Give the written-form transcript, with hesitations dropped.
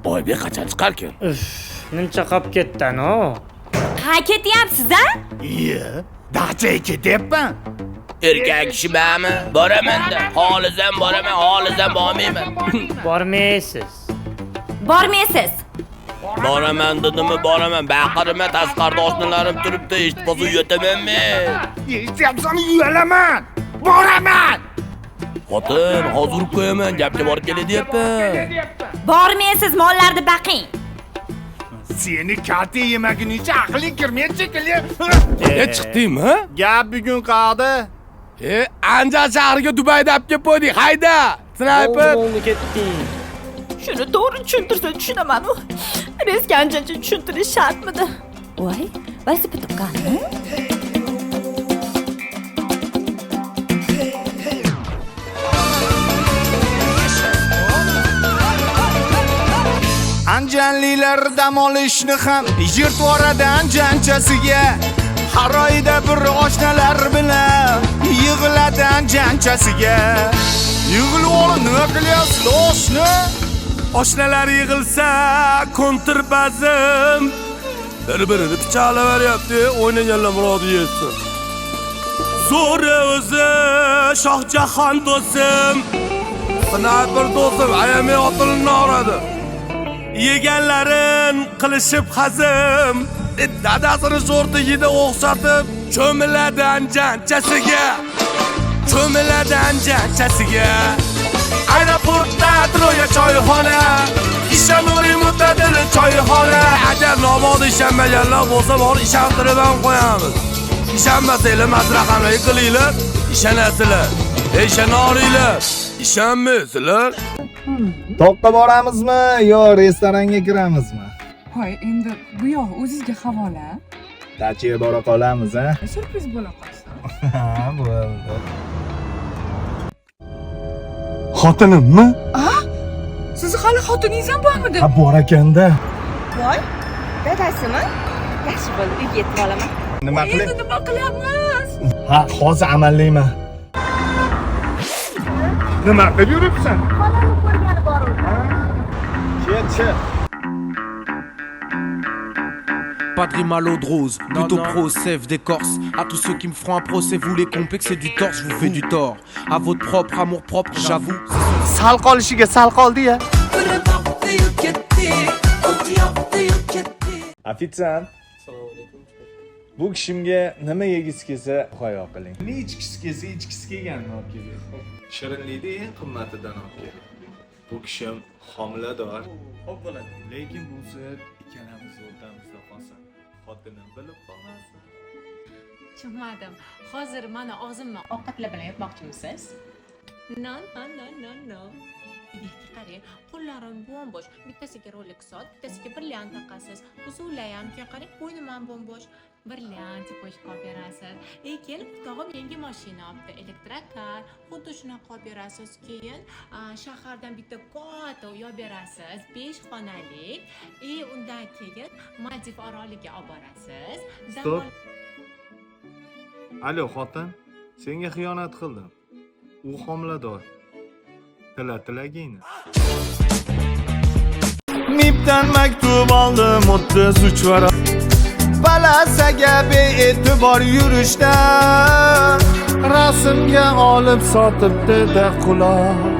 Oybek qachon chiqarkan? Nimcha qolib ketdi-no. Ha ketyapsiz-a? Iye, dachaga ketyapman. Erkak kishi bormi? Boraman-da. Xolisam boraman, xolisam bormayman. Bormaysiz. Bormaysiz. Boraman dedimmi, boraman. Baqirma, tasqarda oshnalarim turibdi, eshitib yotamanmi? Eshityapsan, uyalaman. Boraman. Xotin, hozir urib qo'yaman, gapga borib keladi deyapman. Bormaysiz, mollarni baqing. Seni kalta yemagunicha aqling kirmaydi shekilli. Chiqdingmi? Gap bugun qoldi. Anjar shahriga Dubayda olib kelib qo'ydik. Hayda! Sniper. O'g'lini ketding. Shuni to'g'ri tushuntirsa tushunaman-ku. Reska anchacha tushuntirish shartmidi? Voy, velosiped qani? Anjanlilar dam olishni ham yirtvoradi anjanchasiga. Har oyda bir oshnalar bilan yig'iladi anjanchasiga. Yig'ilib olib nima qilyapsiz, oshna? Oshnalar yig'ilsa, kontrabazim. Bir-birini pichoqlavaryapti, o'ynaganlar murodi yetsin. Zo'ri o'zi, Shohjahon do'stim. Sniper do'stim, ayamay otilini uradi. Yeganlarin qilishib hazim, dadasini sho'rtigida o'xshatib, cho'miladi anjanchasiga. Cho'miladi anjanchasiga. Aeroportda Troya choyxona, ishonori mutadil choyxona. Agar nobod ishonmaganlar bo'lsa, bor ishontirib ham qo'yamiz. Ishonmasanglar maslahatlarni qilinglar, ishonasizlar. Ishonoringlar, ishonmaysizlar. Toqqa boramizmi yo restoranga kiramizmi? Hoy, endi bu yoq o'zingizga havola. Dachaga bora qolamiz, ha? Surpriz bo'la qolsin. Ha, bo'ldi. Xotinimmi? Sizni hali xotiningiz ham bormidi? Ha, bor ekanda. Voy, dadasimi? Yaxshi bo'ldi, uyga yetib olaman. Nima Endi qilay? nima qilyapmiz? Ha, hozir amallayman. Nima qilib yuribsan? Xolamni ko'rgani borur. Ketchi. Pas de rime à l'eau de rose, plutôt pro, sève d'écorce. À tous ceux qui me feront un procès, vous les complexez du tort, je vous fais du tort. À votre propre amour propre, j'avoue. Sal qolishiga sal qoldi-ya. Ofitsiant. Bu kishimga nima yegisi kelsa, qo'ya qiling. Nima ichkisi kelsa, ichkisi kelganini olib keling. Shirinlikni eng qimmatidan olib keling. Bu kishim homilador. Xo'p bo'ladi. Lekin bu sir ikkalamiz o'rtamizda qolsin. Xotinim bilib qolmasin. Tushunmadim. Hozir mana og'zimni ovqatlar bilan yopmoqchimisiz? No. Yerga qarang, qo'llarim bo'mbo'sh. Bittasiga Rolex soat, bittasiga brilliant taqasiz. Uzunlar ham qarang, bo'ynim ham bo'mbo'sh. Brilliant qo'shib olib berasiz. Keyin tog'im yangi mashina olibdi, elektrokar. Xuddi shunaqa olib berasiz. Keyin shahardan bitta katta uy olib berasiz, 5 xonalik. Undan keyin Maldiv oroliga olib borasiz. Stop. Alo, xotin. Senga xiyonat qildim. U homilador. Tilagingni. Mibdan maktub oldim, 33 varaq. Balasaga be'e'tibor yurishdan rasmga olib sotibdi-da quloq.